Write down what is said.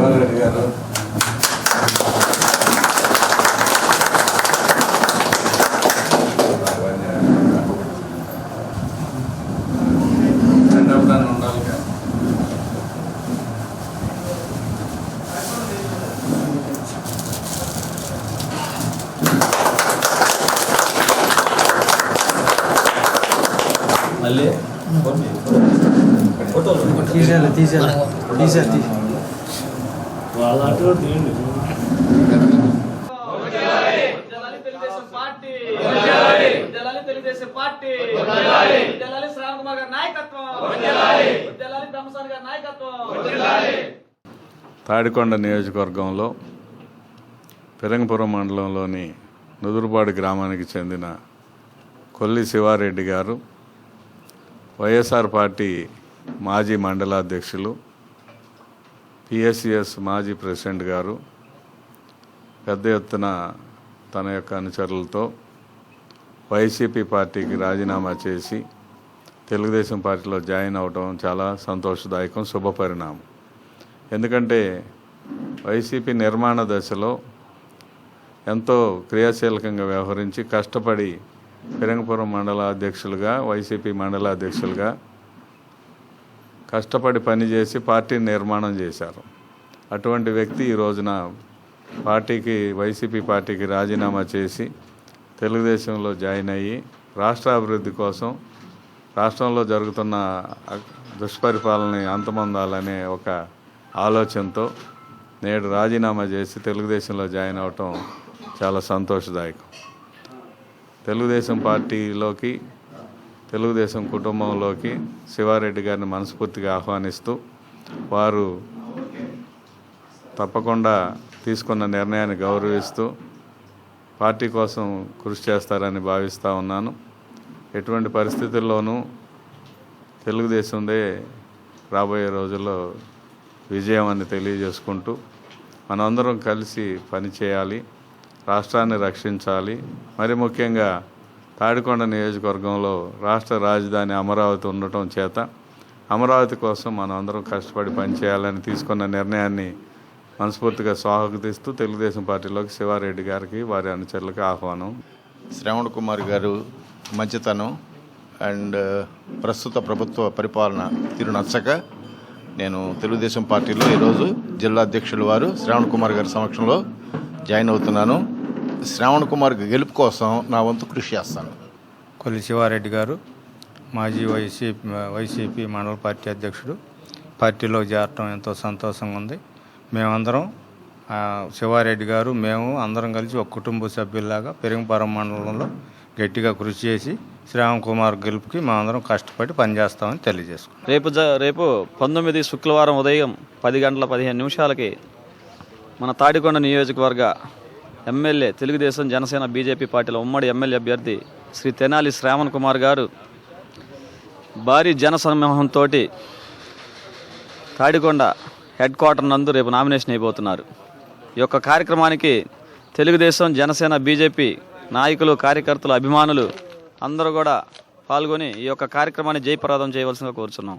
శివారెడ్డి గారు, ఉండాలి. మళ్ళీ తీసేయాలి వాళ్ళ అటు తీయండి. తెలుగుదేశం పార్టీ తెలుగుదేశం పార్టీ శ్రావణ్ కుమార్ గారి నాయకత్వం, బ్రహ్మసాని గారి నాయకత్వం. తాడికొండ నియోజకవర్గంలో పెరంగపురం మండలంలోని నుదురుపాడు గ్రామానికి చెందిన కొల్లి శివారెడ్డి గారు వైఎస్ఆర్ పార్టీ మాజీ మండలాధ్యక్షులు, పిఎస్సిఎస్ మాజీ ప్రెసిడెంట్ గారు పెద్ద ఎత్తున తన యొక్క అనుచరులతో వైసీపీ పార్టీకి రాజీనామా చేసి తెలుగుదేశం పార్టీలో జాయిన్ అవడం చాలా సంతోషదాయకం, శుభపరిణామం. ఎందుకంటే వైసీపీ నిర్మాణ దశలో ఎంతో క్రియాశీలకంగా వ్యవహరించి కష్టపడి పెరంగపురం మండల అధ్యక్షులుగా, వైసీపీ మండల అధ్యక్షులుగా కష్టపడి పనిచేసి పార్టీని నిర్మాణం చేశారు. అటువంటి వ్యక్తి ఈ రోజున వైసీపీ పార్టీకి రాజీనామా చేసి తెలుగుదేశంలో జాయిన్ అయ్యి రాష్ట్ర అభివృద్ధి కోసం, రాష్ట్రంలో జరుగుతున్న దుష్పరిపాలనని అంతమొందాలనే ఒక ఆలోచనతో నేడు రాజీనామా చేసి తెలుగుదేశంలో జాయిన్ అవటం చాలా సంతోషదాయకం. తెలుగుదేశం పార్టీలోకి, తెలుగుదేశం కుటుంబంలోకి శివారెడ్డి గారిని మనస్ఫూర్తిగా ఆహ్వానిస్తూ వారు తప్పకుండా తీసుకున్న నిర్ణయాన్ని గౌరవిస్తూ పార్టీ కోసం కృషి చేస్తారని భావిస్తూ ఉన్నాను. ఎటువంటి పరిస్థితుల్లోనూ తెలుగుదేశందే రాబోయే రోజుల్లో విజయం అని తెలియజేసుకుంటూ మనందరం కలిసి పనిచేయాలి, రాష్ట్రాన్ని రక్షించాలి. మరి ముఖ్యంగా తాడికొండ నియోజకవర్గంలో రాష్ట్ర రాజధాని అమరావతి ఉండటం చేత అమరావతి కోసం మనం అందరం కష్టపడి పనిచేయాలని తీసుకున్న నిర్ణయాన్ని మనస్ఫూర్తిగా స్వాగతిస్తూ తెలుగుదేశం పార్టీలోకి శివారెడ్డి గారికి, వారి అనుచరులకు ఆహ్వానం. శ్రావణ్ కుమార్ గారు మంచితనం అండ్ ప్రస్తుత ప్రభుత్వ పరిపాలన తీరు నచ్చక నేను తెలుగుదేశం పార్టీలో ఈరోజు జిల్లా అధ్యక్షులు వారు శ్రావణ్ కుమార్ గారి సమక్షంలో జాయిన్ అవుతున్నాను. శ్రావణ్ కుమార్ గెలుపు నా వంతు కృషి చేస్తాను. కొల్లి శివారెడ్డి గారు మాజీ వైసీపీ మండల పార్టీ అధ్యక్షుడు, పార్టీలో చేరటం ఎంతో సంతోషంగా ఉంది. మేమందరం శివారెడ్డి గారు మేము అందరం కలిసి ఒక కుటుంబ సభ్యుల్లాగా పెరంగపురం మండలంలో గట్టిగా కృషి చేసి శ్రావణ్ కుమార్ గెలుపుకి మేమందరం కష్టపడి పనిచేస్తామని తెలియజేసుకున్నాం. రేపు 19 శుక్రవారం ఉదయం 10:15 మన తాడికొండ నియోజకవర్గ ఎమ్మెల్యే తెలుగుదేశం, జనసేన, బీజేపీ పార్టీల ఉమ్మడి ఎమ్మెల్యే అభ్యర్థి శ్రీ తెనాలి శ్రావణ్ కుమార్ గారు భారీ జన సమూహంతో తాడికొండ హెడ్ క్వార్టర్ నందు రేపు నామినేషన్ అయిపోతున్నారు. ఈ యొక్క కార్యక్రమానికి తెలుగుదేశం, జనసేన, బీజేపీ నాయకులు, కార్యకర్తలు, అభిమానులు అందరూ కూడా పాల్గొని ఈ యొక్క కార్యక్రమాన్ని జయప్రదం చేయవలసిందిగా కోరుచున్నాం.